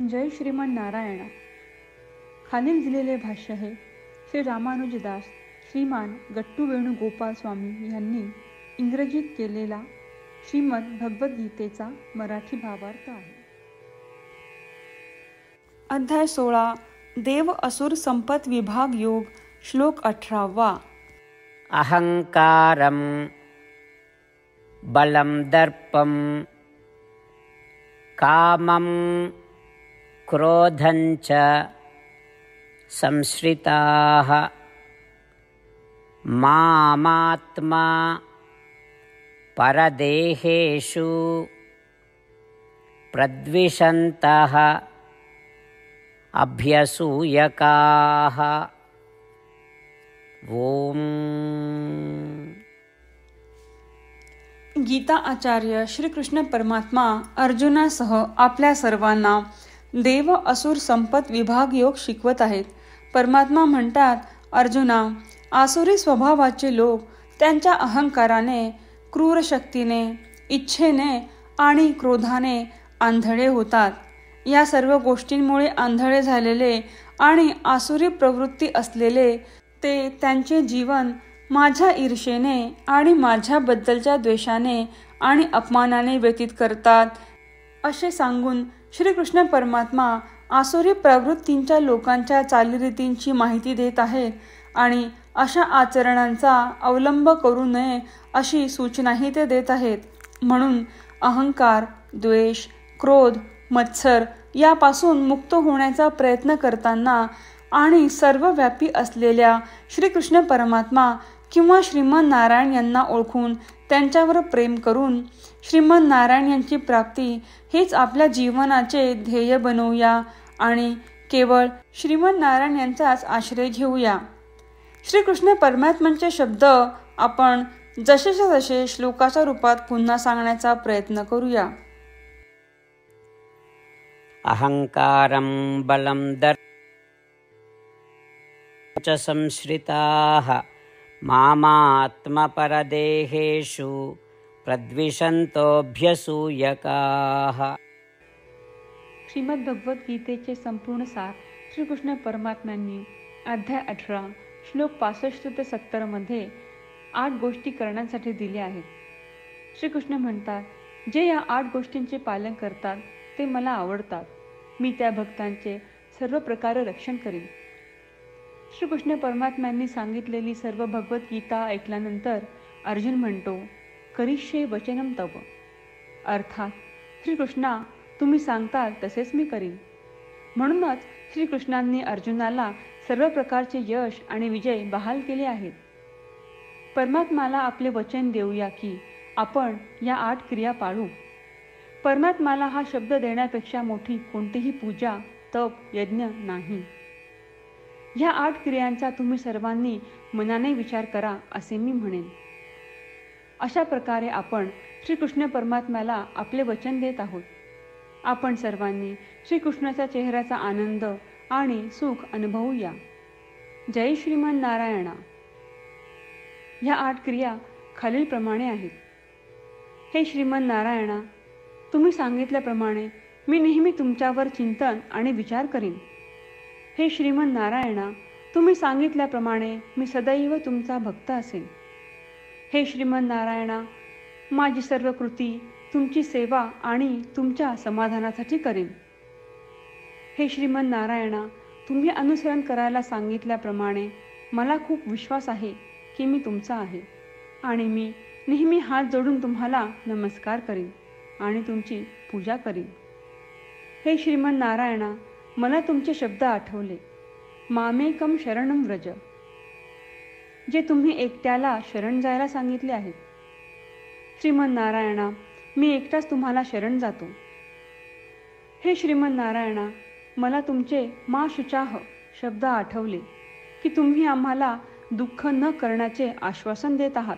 जय श्रीमन नारायणा. खालील दिलेले भाष्य हे श्री रामानुजदास श्रीमान गट्टू वेणुगोपाल स्वामी यांनी इंग्रजीत केलेला श्रीमद भगवद्गीतेचा मराठी भावार्थ आहे. अध्याय 16 देव असुर संपत विभाग योग. श्लोक 18. अहंकारं बलं दर्पं कामं क्रोधञ्च संश्रिताः मामात्मा परदेहेषु प्रद्विषन्तः अभ्यसूयकाः. ओम. गीता आचार्य श्रीकृष्ण परमात्मा अर्जुनासह आपल्या सर्वांना देव असुर संपत विभाग योग शिकवत आहेत. परमात्मा म्हणतात, अर्जुना, आसुरी स्वभावाचे लोक त्यांच्या अहंकाराने, क्रूर शक्तीने, इच्छेने आणि क्रोधाने आंधळे होतात. या सर्व गोष्टींमुळे आंधळे झालेले आणि आसुरी प्रवृत्ती असलेले ते त्यांचे जीवन माझ्या ईर्षेने आणि माझ्याबद्दलच्या द्वेषाने आणि अपमानाने व्यतीत करतात. असे सांगून श्रीकृष्ण परमात्मा आसुरी प्रवृत्तींच्या लोकांच्या चालीरीतींची माहिती देत आहेत आणि अशा आचरणांचा अवलंब करू नये अशी सूचनाही ते देत आहेत. म्हणून अहंकार, द्वेष, क्रोध, मत्सर यापासून मुक्त होण्याचा प्रयत्न करताना आणि सर्वव्यापी असलेल्या श्रीकृष्ण परमात्मा किंवा श्रीमन नारायण यांना ओळखून त्यांच्यावर प्रेम करून श्रीमन नारायण यांची प्राप्ती हेच आपल्या जीवनाचे ध्येय बनवूया आणि केवळ श्रीमन नारायण यांचाच आश्रय घेऊया. श्रीकृष्ण परमात्म्यांचे शब्द आपण जसेच्या तसे श्लोकाच्या रूपात पुन्हा सांगण्याचा प्रयत्न करूया. अहंकारं बलं दर्पं च संश्रिताः मामात्मपरदेहेषु प्रद्विषन्तोऽभ्यसूयकाः. श्रीमद भगवद्गीतेचे संपूर्ण सार श्रीकृष्ण परमात्म्यांनी अध्याय 18 श्लोक 65 ते 70 मध्ये 8 गोष्टी करण्यासाठी दिल्या आहेत. श्रीकृष्ण म्हणतात, जे या 8 गोष्टींचे पालन करतात ते मला आवडतात. मी त्या भक्तांचे सर्व प्रकारे रक्षण करीन. श्रीकृष्ण परमात्म्यांनी सांगितलेली सर्व भगवद्गीता ऐकल्यानंतर अर्जुन म्हणतो, करिष्ये वचनम तव. अर्थात श्रीकृष्णा, तुम्ही सांगताल तसेच मी करीन. म्हणूनच श्रीकृष्णांनी अर्जुनाला सर्व प्रकारचे यश आणि विजय बहाल केले आहेत. परमात्म्याला आपले वचन देऊया की आपण या 8 क्रिया पाळू. परमात्म्याला हा शब्द देण्यापेक्षा मोठी कोणतीही पूजा, तप, यज्ञ नाही. ह्या 8 क्रियांचा तुम्ही सर्वांनी मनाने विचार करा असे मी म्हणेन. अशा प्रकारे आपण श्रीकृष्ण परमात्म्याला आपले वचन देत आहोत. आपण सर्वांनी श्रीकृष्णाच्या चेहऱ्याचा आनंद आणि सुख अनुभवूया. जय श्रीमन नारायणा. ह्या 8 क्रिया खालीलप्रमाणे आहेत. हे श्रीमन नारायणा, तुम्ही सांगितल्याप्रमाणे मी नेहमी तुमच्यावर चिंतन आणि विचार करीन. हे श्रीमन नारायणा, तुम्ही सांगितल्याप्रमाणे मी सदैव तुमचा भक्त असेन. हे श्रीमन नारायणा, माझी सर्व कृती तुमची सेवा आणि तुमच्या समाधानासाठी करेन. हे श्रीमन नारायणा, तुम्ही अनुसरण करायला सांगितल्याप्रमाणे मला खूप विश्वास आहे की मी तुमचा आहे आणि मी नेहमी हात जोडून तुम्हाला नमस्कार करीन आणि तुमची पूजा करीन. हे श्रीमन नारायणा, मला तुमचे शब्द आठवले. मामेकम शरणम व्रज, जे तुम्ही एकट्याला शरण जायला सांगितले आहेत. श्रीमन नारायणा, मी एकटाच तुम्हाला शरण जातो. हे श्रीमन नारायणा, मला तुमचे मा शुचाह शब्द आठवले की तुम्ही आम्हाला दुःख न करण्याचे आश्वासन देत आहात.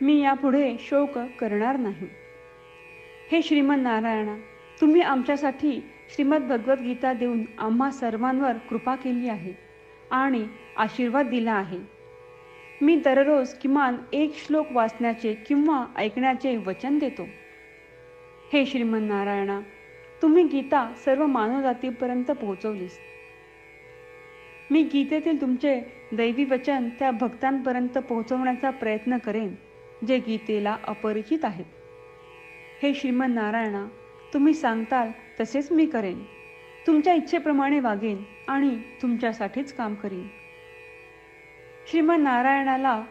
मी यापुढे शोक करणार नाही. हे श्रीमन नारायणा, तुम्ही आमच्यासाठी श्रीमद भगवद्गीता देऊन आम्हा सर्वांवर कृपा केली आहे आणि आशीर्वाद दिला आहे. मी दररोज किमान 1 श्लोक वाचण्याचे किंवा ऐकण्याचे वचन देतो. हे श्रीमन नारायणा, तुम्ही गीता सर्व मानवजातीपर्यंत पोहोचवलीस. मी गीतेतील तुमचे दैवी वचन त्या भक्तांपर्यंत पोहोचवण्याचा प्रयत्न करेन जे गीतेला अपरिचित आहेत. हे श्रीमद नारायणा, तुम्ही सांगताल तसेच मी करेन. तुमच्या इच्छेप्रमाणे वागेन आणि तुमच्यासाठीच काम करीन. श्रीमद नारायणाला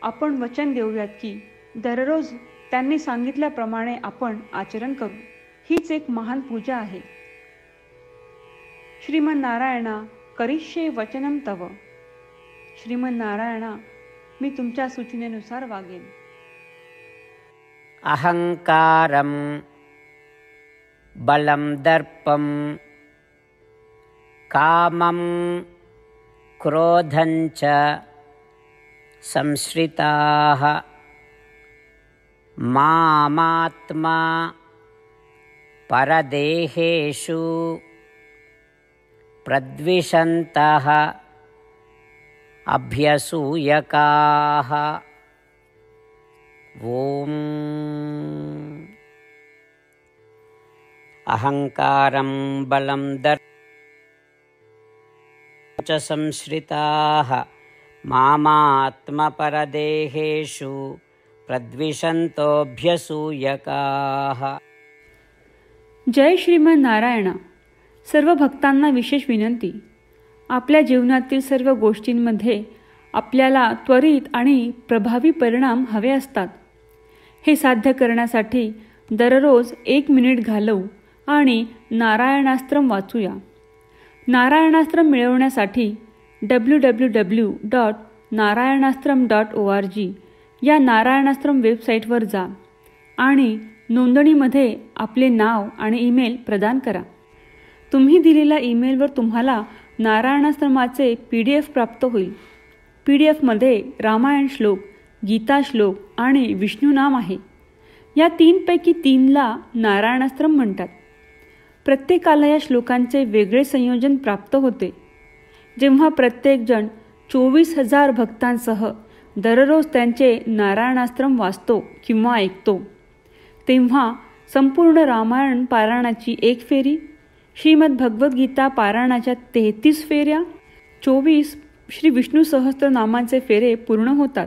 आपण वचन देऊयात की दररोज त्यांनी सांगितल्याप्रमाणे आपण आचरण करू. हीच एक महान पूजा आहे. श्रीमद नारायणा, करिष्ये वचनम तव. श्रीमद नारायणा, मी तुमच्या सूचनेनुसार वागेन. अहंकारं बलं दर्पं कामं क्रोधं च संश्रिताः मामात्मा परदेहेषु प्रद्विषन्तः अभ्यसूयकाः. ओम. अहंकारं बलं दर्पं च संश्रिताः मामात्मपरदेहेषु प्रद्विषन्तोऽभ्यसूयकाः. जय श्रीमद नारायणा. सर्व भक्तांना विशेष विनंती. आपल्या जीवनातील सर्व गोष्टींमध्ये आपल्याला त्वरित आणि प्रभावी परिणाम हवे असतात. हे साध्य करण्यासाठी दररोज 1 मिनिट घालवू आणि नारायणास्त्रम वाचूया. नारायणास्त्रम मिळवण्यासाठी www.narayanaastram.org या नारायणास्त्रम वेबसाईटवर जा आणि नोंदणीमध्ये आपले नाव आणि ईमेल प्रदान करा. तुम्ही दिलेल्या ईमेलवर तुम्हाला नारायणास्त्रमाचे PDF प्राप्त होईल. PDFमध्ये रामायण श्लोक, गीता श्लोक आणि विष्णू नाम आहे. या 3 पैकी 3ला नारायणास्त्रम म्हणतात. प्रत्येकाला या श्लोकांचे वेगळे संयोजन प्राप्त होते. जेव्हा प्रत्येकजण 24,000 भक्तांसह दररोज त्यांचे नारायणास्त्रम वाचतो किंवा ऐकतो, तेव्हा संपूर्ण रामायण पारायणाची 1 फेरी, श्रीमद भगवद्गीता पारायणाच्या 33 फेऱ्या, 24 श्री विष्णू सहस्त्रनामांचे फेरे पूर्ण होतात.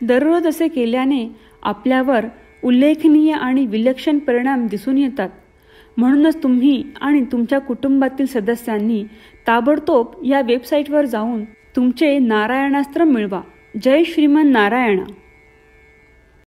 दररोज असे केल्याने आपल्यावर उल्लेखनीय आणि विलक्षण परिणाम दिसून येतात. म्हणूनच तुम्ही आणि तुमच्या कुटुंबातील सदस्यांनी ताबडतोब या वेबसाईटवर जाऊन तुमचे नारायणास्त्र मिळवा. जय श्रीमन नारायणा.